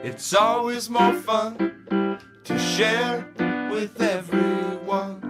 It's always more fun to share with everyone.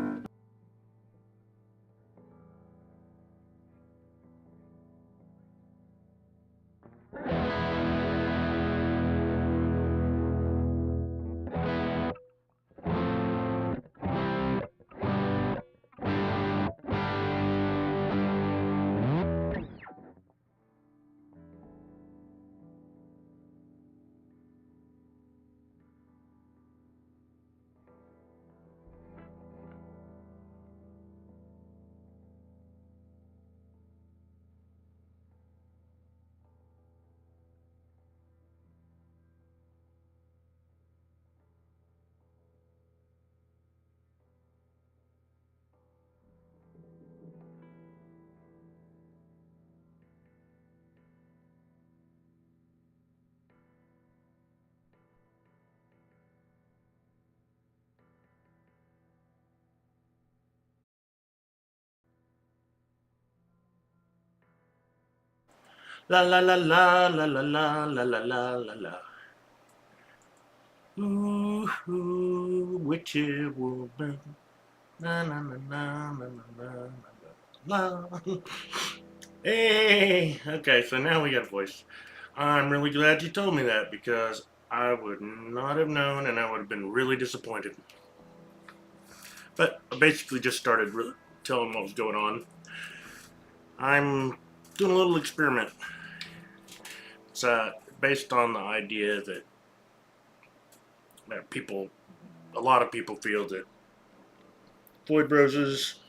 La la la la la la la la la la la la. Ooh, ooh, witchy woman. Na na na na na na na na. Hey, okay, so now we got a voice. I'm really glad you told me that because I would not have known and I would have been really disappointed. But I basically just started telling what was going on. I'm doing a little experiment. It's based on the idea that a lot of people feel that Floyd roses,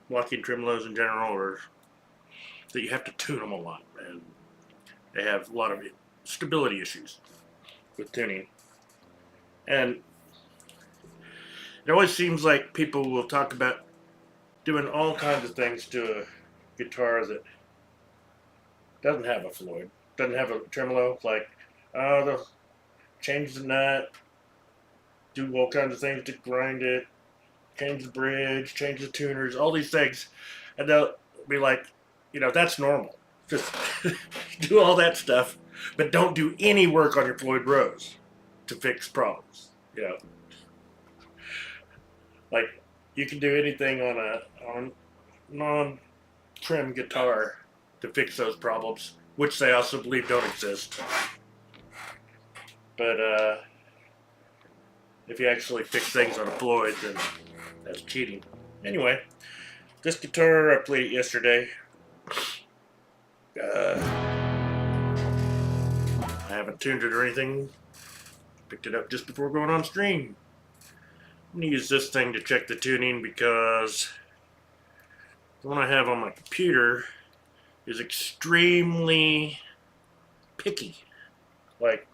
walking tremolos in general, or that you have to tune them a lot, and they have a lot of stability issues with tuning. And it always seems like people will talk about doing all kinds of things to a guitar that doesn't have a Floyd, doesn't have a tremolo, like they'll change the nut, do all kinds of things to grind it, change the bridge, change the tuners, all these things, and they'll be like, that's normal. Just do all that stuff, but don't do any work on your Floyd Rose to fix problems. Like you can do anything on non-trem guitar to fix those problems, which they also believe don't exist. But if you actually fix things on a Floyd, then that's cheating. Anyway, this guitar I played it yesterday. I haven't tuned it or anything. Picked it up just before going on stream. I'm gonna use this thing to check the tuning because the one I have on my computer is extremely picky, like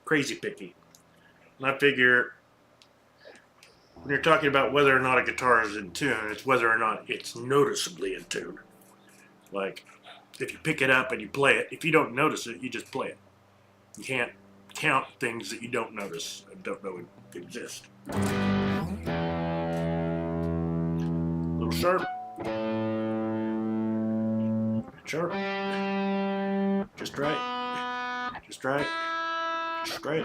crazy picky. And I figure when you're talking about whether or not a guitar is in tune, it's whether or not it's noticeably in tune. Like if you pick it up and you play it, if you don't notice it, you just play it. You can't count things that you don't notice and don't know exist. A little sharp. Sharp. Just right. Just right. Just right.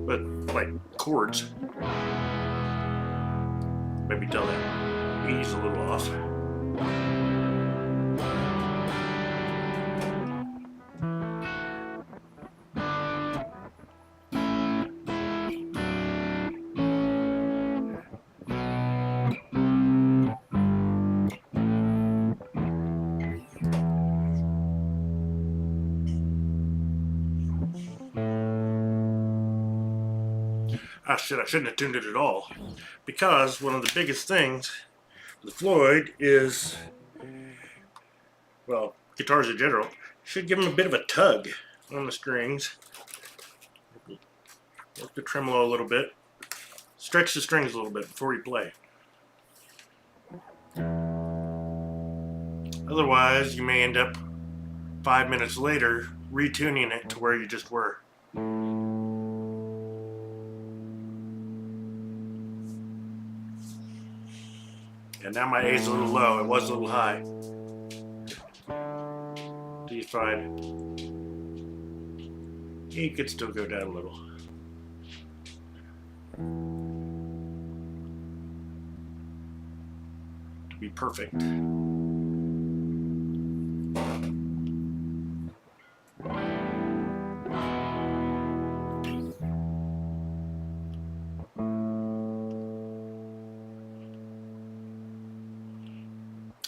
But like chords, maybe tell that E's a little off. I shouldn't have tuned it at all. Because one of the biggest things with Floyd is, well, guitars in general, should give them a bit of a tug on the strings. Work the tremolo a little bit. Stretch the strings a little bit before you play. Otherwise, you may end up 5 minutes later retuning it to where you just were. And now my A is a little low. It was a little high. D is fine. E could still go down a little. To be perfect.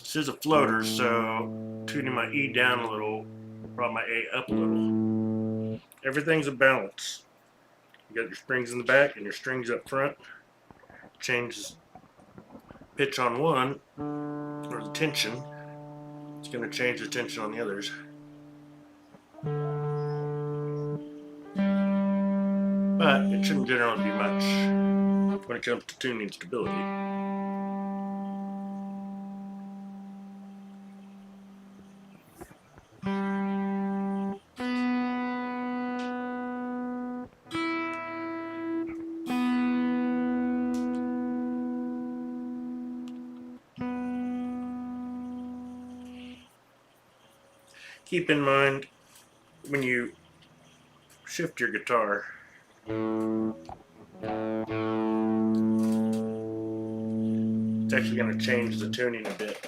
This is a floater, so tuning my E down a little brought my A up a little. Everything's a balance. You got your springs in the back and your strings up front. Change pitch on one, or the tension. It's going to change the tension on the others. But it shouldn't generally be much when it comes to tuning stability. Keep in mind, when you shift your guitar, it's actually going to change the tuning a bit.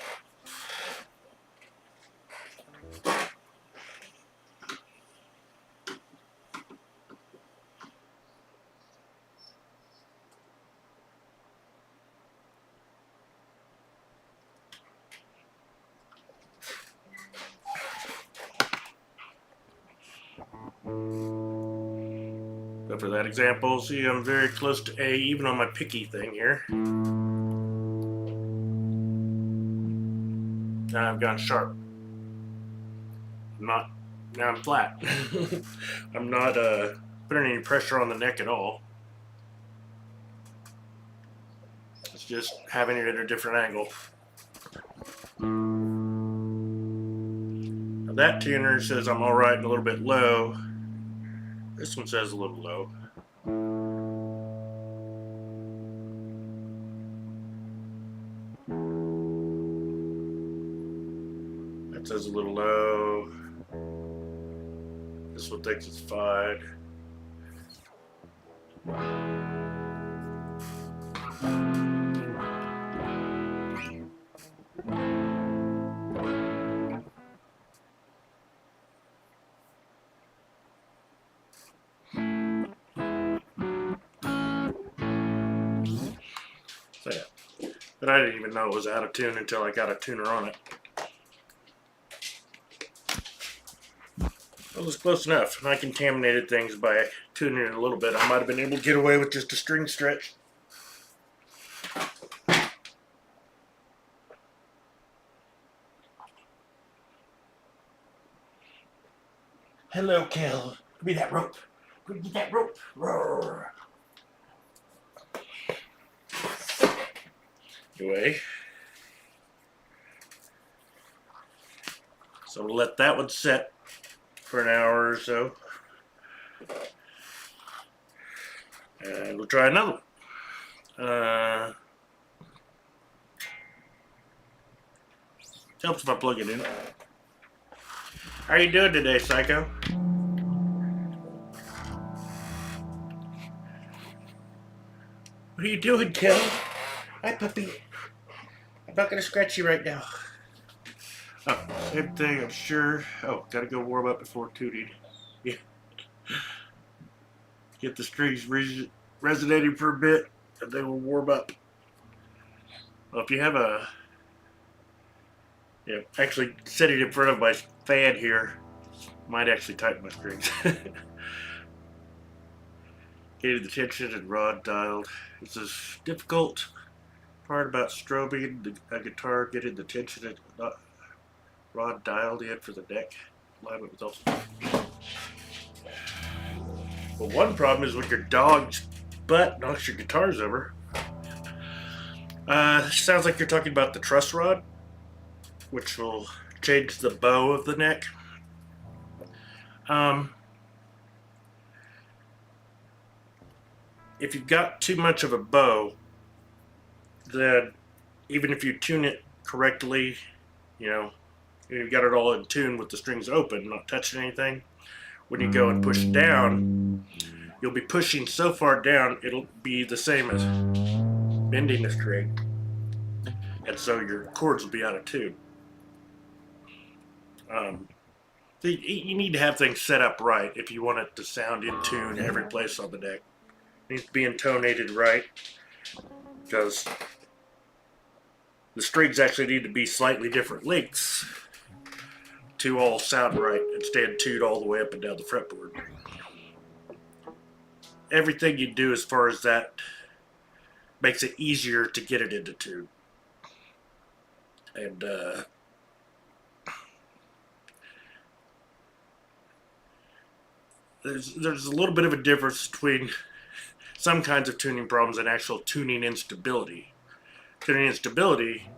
So for that example, see I'm very close to A even on my picky thing here. Now I've gone sharp. Now I'm flat. I'm not putting any pressure on the neck at all. It's just having it at a different angle. Now that tuner says I'm alright and a little bit low. This one says a little low. That says a little low. This one thinks it's fine. So yeah, but I didn't even know it was out of tune until I got a tuner on it. It was close enough, and I contaminated things by tuning it a little bit. I might have been able to get away with just a string stretch. Hello, Kel. Give me that rope. Give me that rope. Roar. Anyway, so we'll let that one set for an hour or so, and we'll try another one. It helps if I plug it in. How are you doing today, Psycho? What are you doing, Kel? Hi, puppy. I'm not gonna scratch you right now. Oh, same thing, I'm sure. Oh, gotta go warm up before tuning. Yeah. Get the strings resonating for a bit, and they will warm up. Well, if you have a... Yeah, actually setting it in front of my fan here might actually tighten my strings. Getting the tension and rod dialed. It's a difficult part about strobing a guitar, getting the tension and rod dialed in for the neck alignment was also. Well, one problem is when your dog's butt knocks your guitars over. Sounds like you're talking about the truss rod, which will change the bow of the neck. If you've got too much of a bow, then even if you tune it correctly, you know, you've got it all in tune with the strings open, not touching anything. When you go and push down, you'll be pushing so far down, it'll be the same as bending the string. And so your chords will be out of tune. You need to have things set up right if you want it to sound in tune every place on the deck. It needs to be intonated right, because the strings actually need to be slightly different lengths to all sound right and stand tuned all the way up and down the fretboard. Everything you do as far as that makes it easier to get it into tune. And there's a little bit of a difference between some kinds of tuning problems and actual tuning instability. Tuning instability,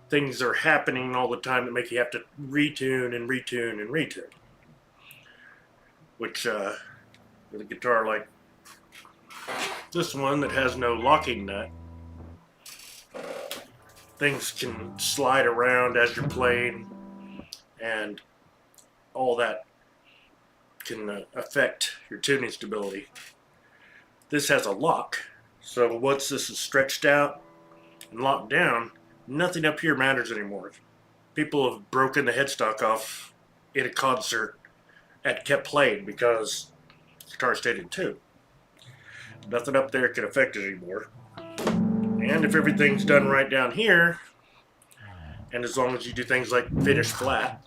things are happening all the time that make you have to retune and retune and retune. Which, with a guitar like this one that has no locking nut, things can slide around as you're playing, and all that can affect your tuning stability. This has a lock, so once this is stretched out and locked down, nothing up here matters anymore. People have broken the headstock off in a concert and kept playing because the guitar stayed in tune. Nothing up there can affect it anymore. And if everything's done right down here, and as long as you do things like finish flat,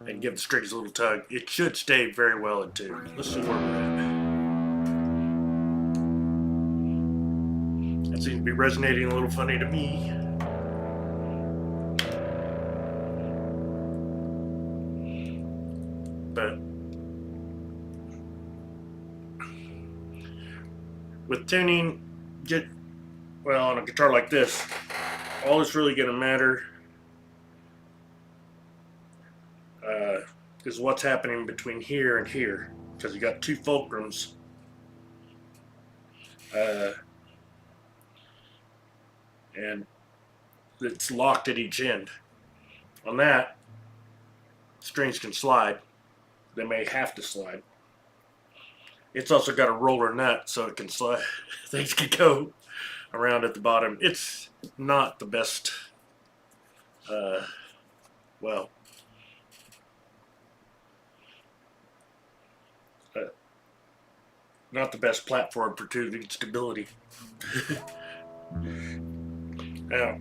and give the strings a little tug, it should stay very well in tune. Let's see where we're at. That seems to be resonating a little funny to me. But with tuning, on a guitar like this, all that's really going to matter is what's happening between here and here, because you got two fulcrums. And it's locked at each end. On that, strings can slide. They may have to slide. It's also got a roller nut, so it can slide. Things can go around at the bottom. It's not the best, not the best platform for tuning stability. Now,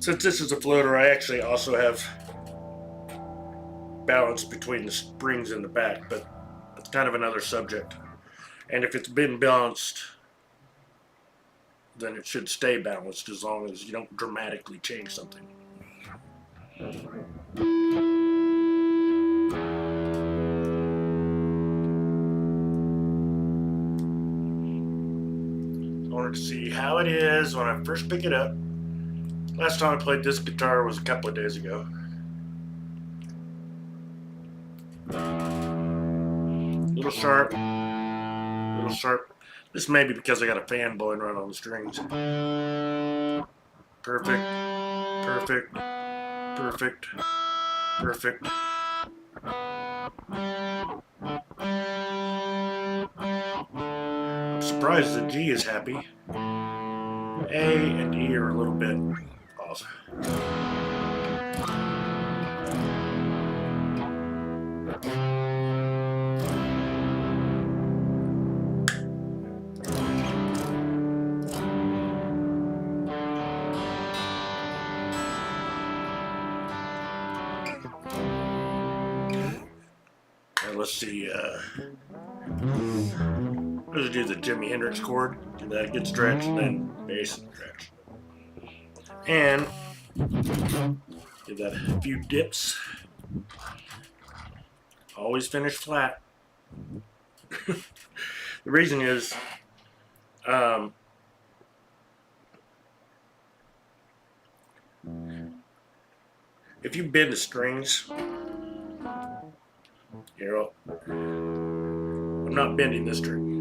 since this is a floater, I actually also have balance between the springs in the back, but it's kind of another subject. And if it's been balanced, then it should stay balanced as long as you don't dramatically change something. I wanted to see how it is when I first pick it up. Last time I played this guitar was a couple of days ago. Little sharp. This may be because I got a fan blowing right on the strings. Perfect. I'm surprised the G is happy. A and E are a little bit off. Let's see, let's do the Jimi Hendrix chord. Do that, get stretched, and then bass and stretch. And give that a few dips. Always finish flat. The reason is, if you bend the strings, I'm not bending this string.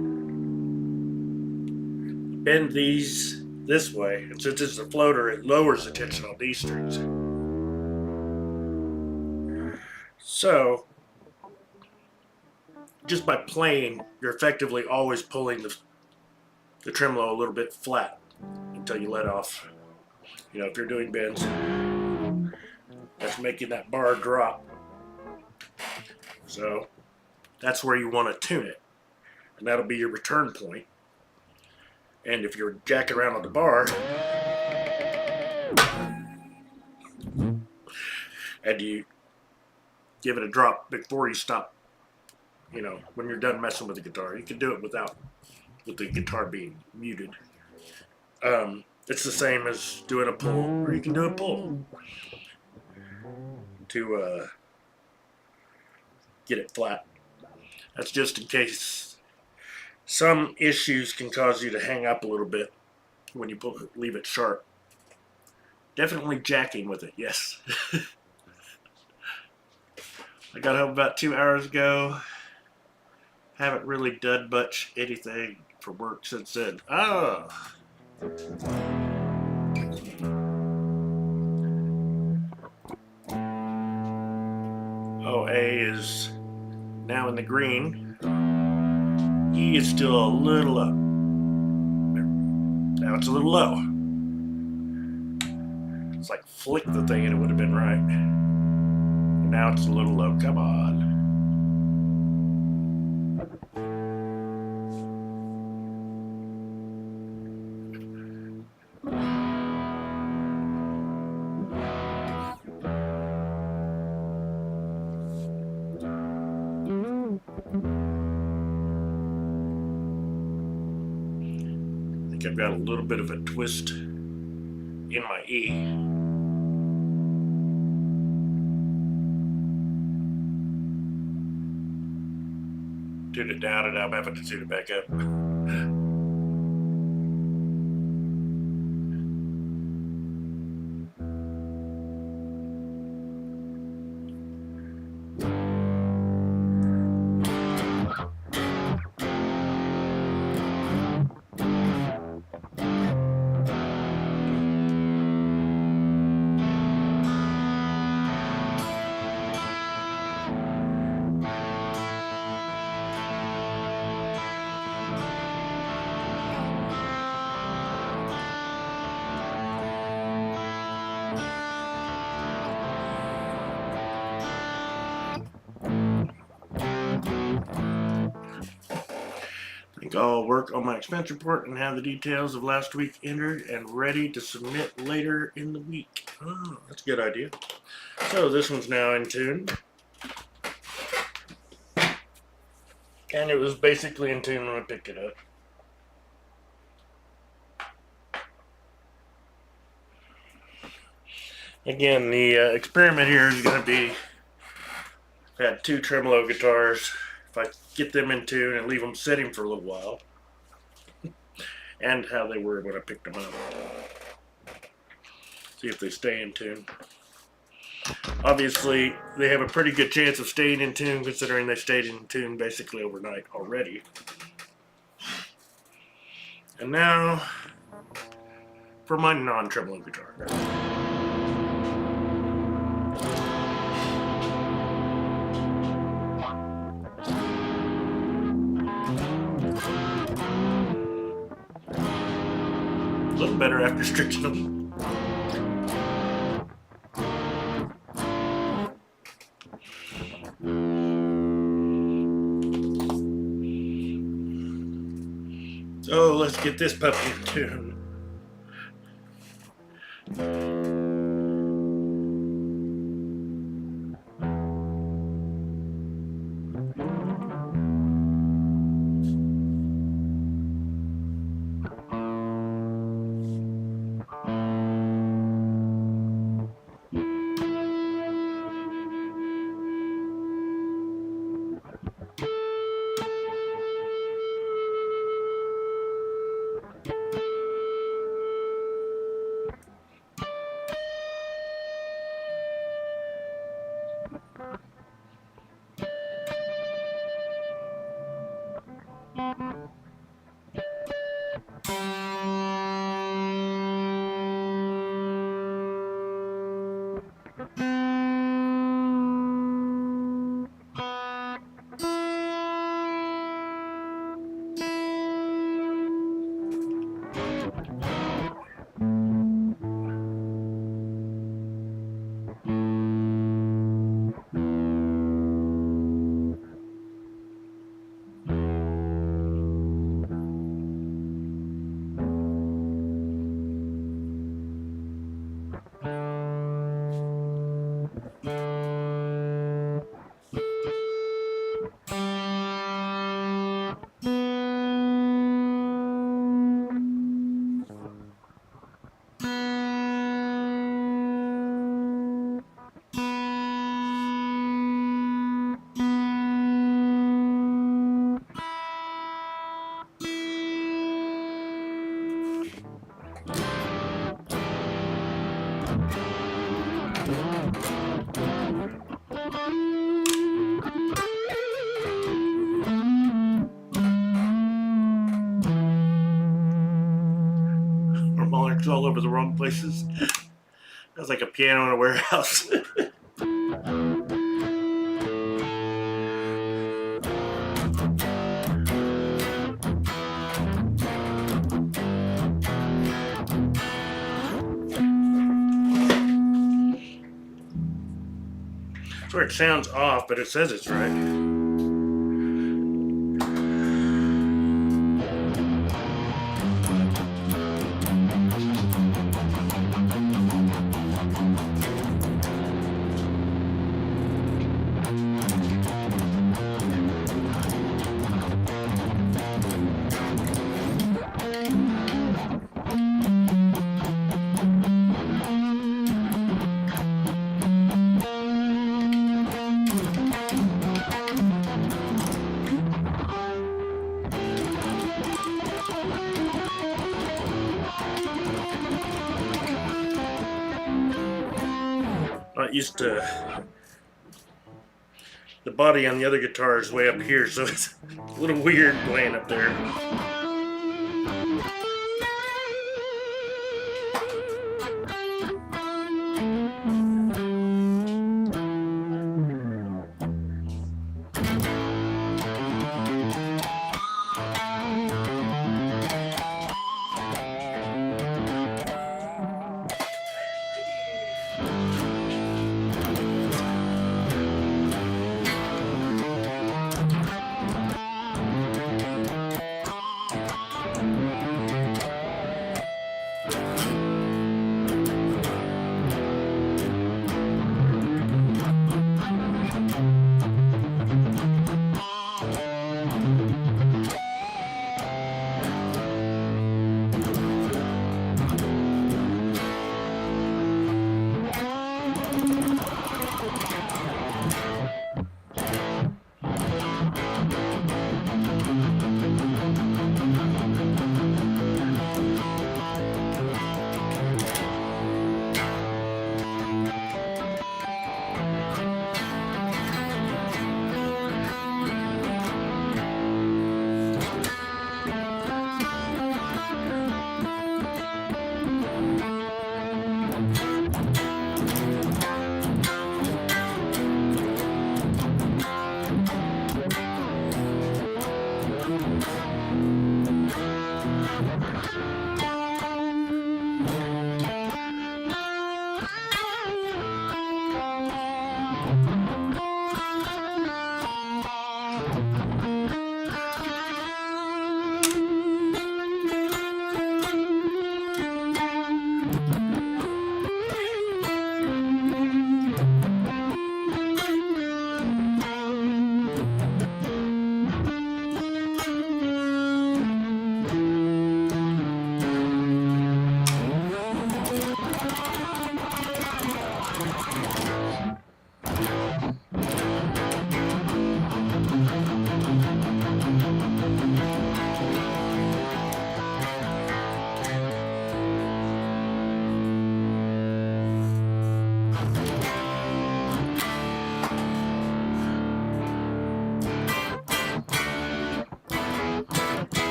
bend these this way, and since it's a floater, it lowers the tension on these strings. So, just by playing, you're effectively always pulling the tremolo a little bit flat until you let off. You know, if you're doing bends, that's making that bar drop. So, that's where you want to tune it, and that'll be your return point. And if you're jacking around on the bar, and you give it a drop before you stop, you know, when you're done messing with the guitar, you can do it with the guitar being muted. It's the same as doing a pull, or you can do a pull to get it flat. That's just in case some issues can cause you to hang up a little bit when you leave it sharp. Definitely jacking with it, yes. I got home about 2 hours ago. Haven't really done much anything for work since then. Oh. A is now in the green. E is still a little up. Now it's a little low. It's like flick the thing and it would have been right. And now it's a little low. Come on. I think I've got a little bit of a twist in my E. Tune it down and I'm having to tune it back up. I think I'll work on my expense report and have the details of last week entered and ready to submit later in the week. Oh, that's a good idea. So this one's now in tune. And it was basically in tune when I picked it up. Again, the experiment here is going to be, I had 2 tremolo guitars. If I get them in tune and leave them sitting for a little while, and how they were when I picked them up. See if they stay in tune. Obviously, they have a pretty good chance of staying in tune considering they stayed in tune basically overnight already. And now, for my non-tremolo guitar. A little better after stretching them. So let's get this puppy in tune. harmonics all over the wrong places. That's like a piano in a warehouse. Where it sounds off, but it says it's right. Not used to the body on the other guitar is way up here, so it's a little weird playing up there.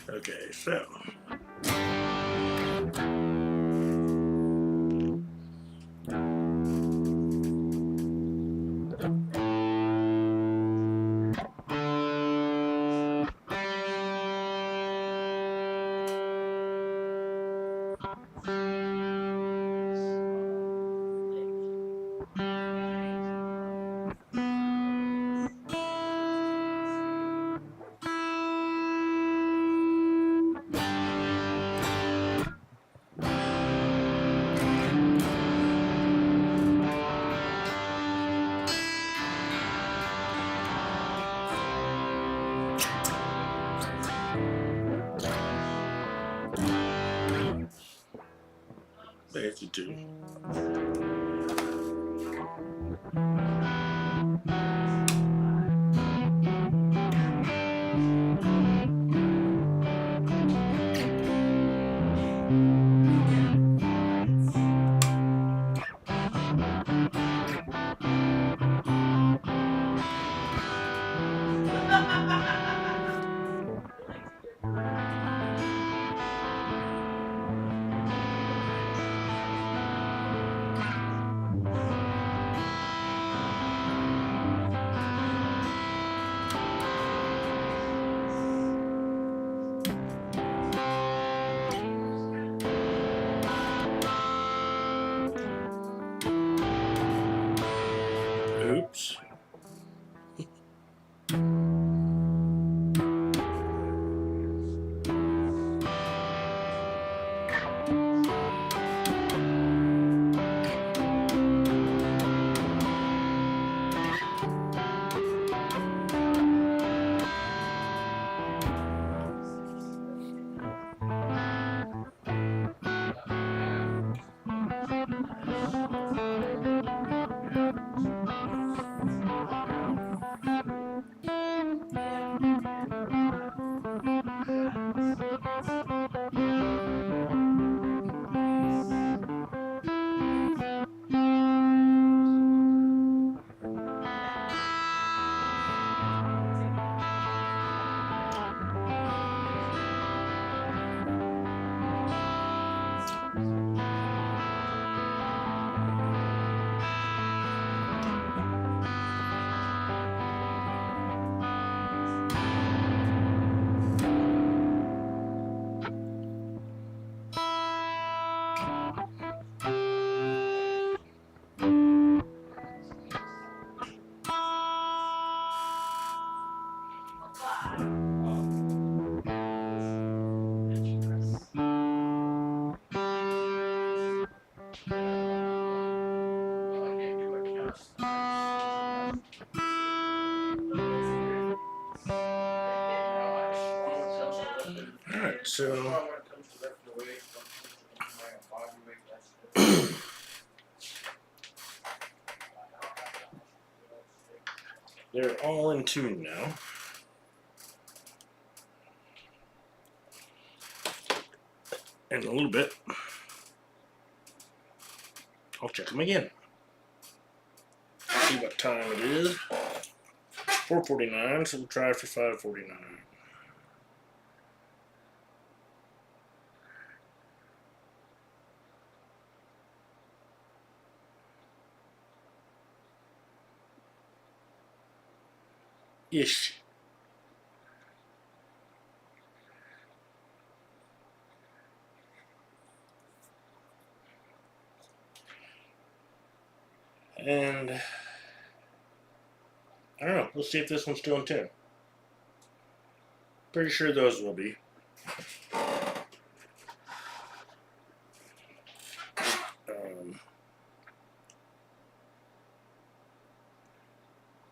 Okay, so. There's the two. Oops. Alright, so They're all in tune now. In a little bit, I'll check them again. See what time it is. 4:49, so we'll try for 5:49. Ish. And I don't know. We'll see if this one's still in tune. Pretty sure those will be.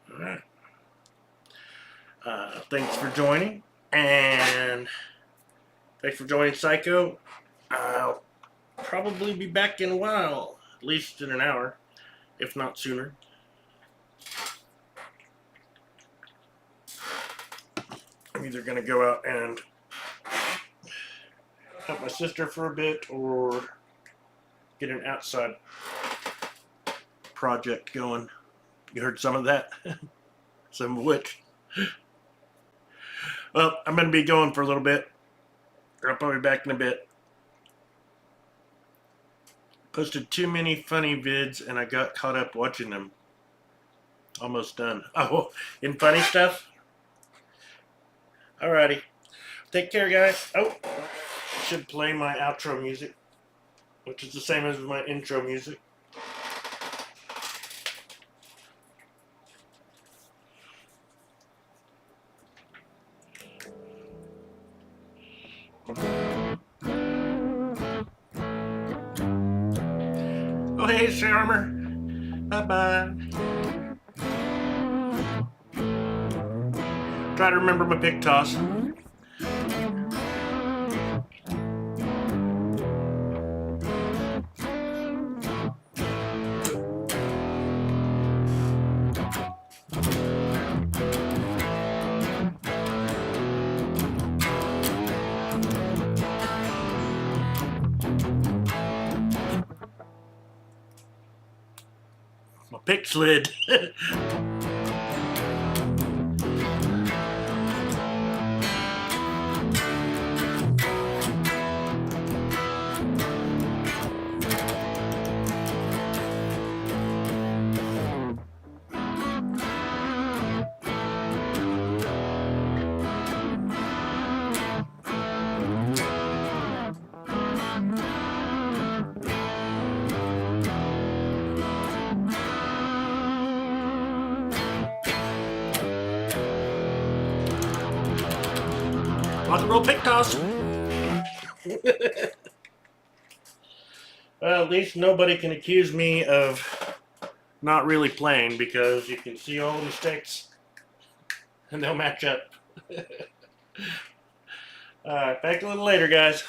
All right. Thanks for joining, and thanks for joining Psycho. I'll probably be back in a while, at least in an hour, if not sooner. I'm either going to go out and help my sister for a bit or get an outside project going. You heard some of that? Some of which. Well, I'm going to be going for a little bit. I'll probably be back in a bit. Posted too many funny vids and I got caught up watching them. Almost done. Oh, in funny stuff? Alrighty. Take care, guys. Oh, I should play my outro music, which is the same as my intro music. Oh, hey, Sharmer. Bye-bye. Try to remember my pick toss. My pick slid. Rock and roll pick toss. Well, at least nobody can accuse me of not really playing because you can see all the mistakes and they'll match up. Alright, back a little later, guys.